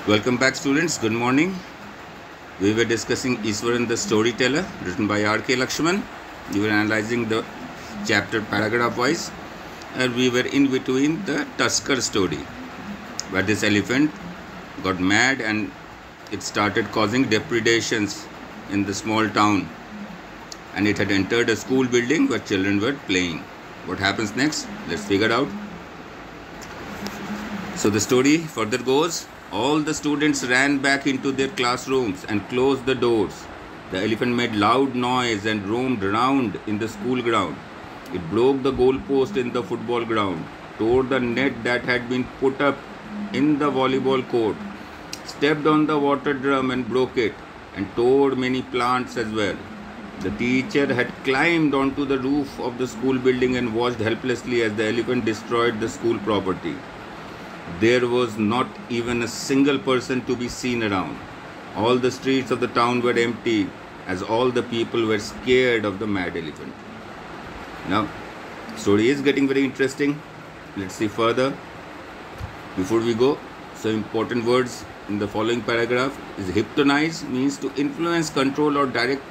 Welcome back, students. Good morning. We were discussing Ishwaran the Storyteller, written by R.K. Lakshman. We were analyzing the chapter paragraph wise, and we were in between the Tusker story, where this elephant got mad and it started causing depredations in the small town, and it had entered a school building where children were playing. What happens next? Let's figure out. So the story further goes. All the students ran back into their classrooms and closed the doors. The elephant made loud noise and roamed round in the school ground. It broke the goalpost in the football ground, tore the net that had been put up in the volleyball court, stepped on the water drum and broke it, and tore many plants as well. The teacher had climbed onto the roof of the school building and watched helplessly as the elephant destroyed the school property. There was not even a single person to be seen around. All the streets of the town were empty, as all the people were scared of the mad elephant. Now, story is getting very interesting. Let's see further. Before we go, some important words in the following paragraph is hypnotize means to influence, control or direct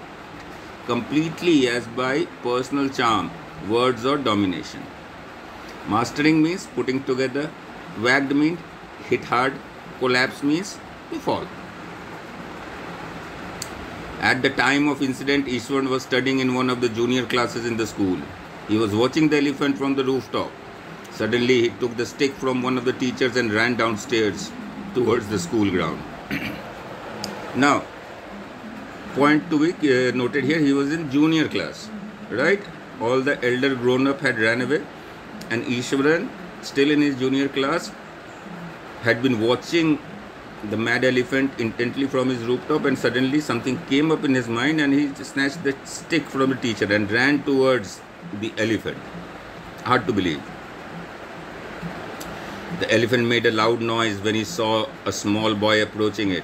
completely as by personal charm, words or domination. Mastering means putting together. Whacked means hit hard. Collapse means to fall. At the time of incident, Ishwaran was studying in one of the junior classes in the school. He was watching the elephant from the rooftop. Suddenly, he took the stick from one of the teachers and ran downstairs towards the school ground. Now, point to be noted here, he was in junior class, right? All the elder grown-up had ran away, and Ishwaran, still in his junior class, had been watching the mad elephant intently from his rooftop, and suddenly something came up in his mind and he snatched the stick from the teacher and ran towards the elephant. Hard to believe. The elephant made a loud noise when he saw a small boy approaching it.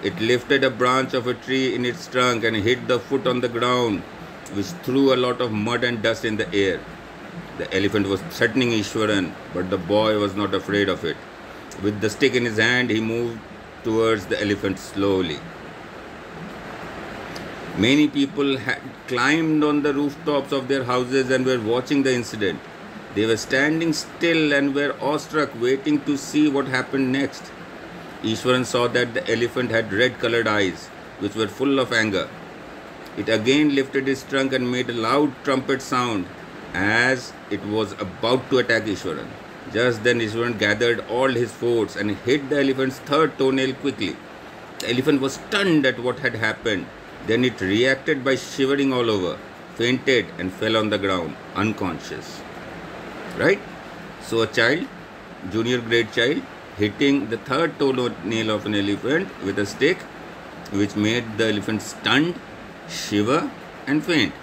It lifted a branch of a tree in its trunk and hit the foot on the ground, which threw a lot of mud and dust in the air. The elephant was threatening Ishwaran, but the boy was not afraid of it. With the stick in his hand, he moved towards the elephant slowly. Many people had climbed on the rooftops of their houses and were watching the incident. They were standing still and were awestruck, waiting to see what happened next. Ishwaran saw that the elephant had red-colored eyes, which were full of anger. It again lifted its trunk and made a loud trumpet sound as it was about to attack Ishwaran. Just then Ishwaran gathered all his force and hit the elephant's third toenail quickly. The elephant was stunned at what had happened. Then it reacted by shivering all over, fainted and fell on the ground, unconscious. Right? So a child, junior grade child, hitting the third toenail of an elephant with a stick, which made the elephant stunned, shiver and faint.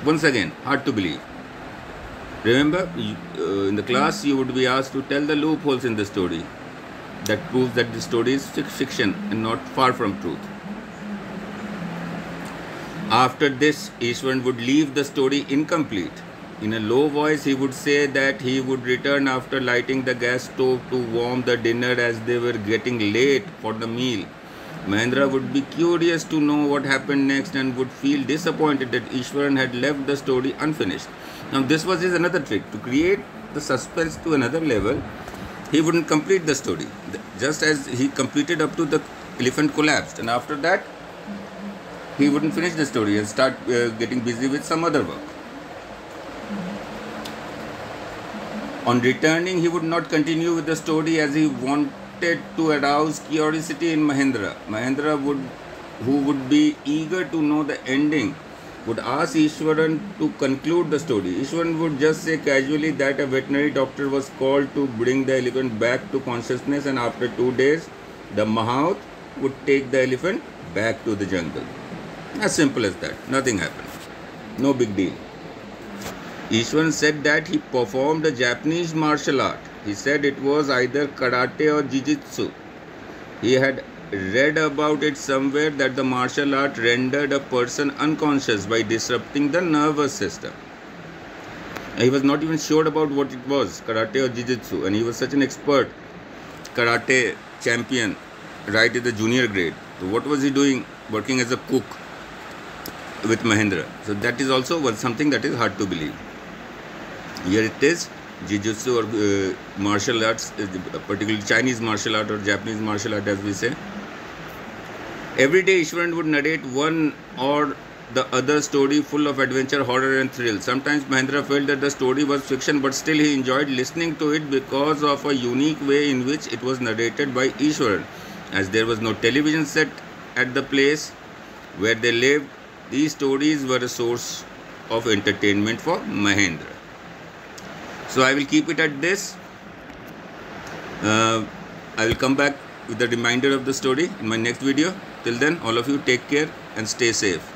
Once again, hard to believe. Remember, in the class you would be asked to tell the loopholes in the story. That proves that the story is fiction and not far from truth. After this, Ishwaran would leave the story incomplete. In a low voice, he would say that he would return after lighting the gas stove to warm the dinner as they were getting late for the meal. Mahendra would be curious to know what happened next and would feel disappointed that Ishwaran had left the story unfinished. Now this was his another trick, to create the suspense to another level. He wouldn't complete the story, just as he completed up to the elephant collapsed, and after that he wouldn't finish the story and start getting busy with some other work. On returning, he would not continue with the story as he wanted to arouse curiosity in Mahendra. Mahendra, who would be eager to know the ending, would ask Ishwaran to conclude the story. Ishwaran would just say casually that a veterinary doctor was called to bring the elephant back to consciousness, and after 2 days, the Mahout would take the elephant back to the jungle. As simple as that. Nothing happened. No big deal. Ishwaran said that he performed a Japanese martial art. He said it was either karate or jiu-jitsu. He had read about it somewhere that the martial art rendered a person unconscious by disrupting the nervous system. He was not even sure about what it was, karate or jiu-jitsu, and he was such an expert karate champion right at the junior grade. So what was he doing? Working as a cook with Mahendra. So that is also something that is hard to believe. Here it is, Jiu-Jitsu or martial arts, particularly Chinese martial art or Japanese martial art as we say. Every day Ishwaran would narrate one or the other story full of adventure, horror and thrill. Sometimes Mahendra felt that the story was fiction, but still he enjoyed listening to it because of a unique way in which it was narrated by Ishwaran. As there was no television set at the place where they lived, these stories were a source of entertainment for Mahendra. So I will keep it at this. I will come back with the remainder of the story in my next video. Till then, all of you take care and stay safe.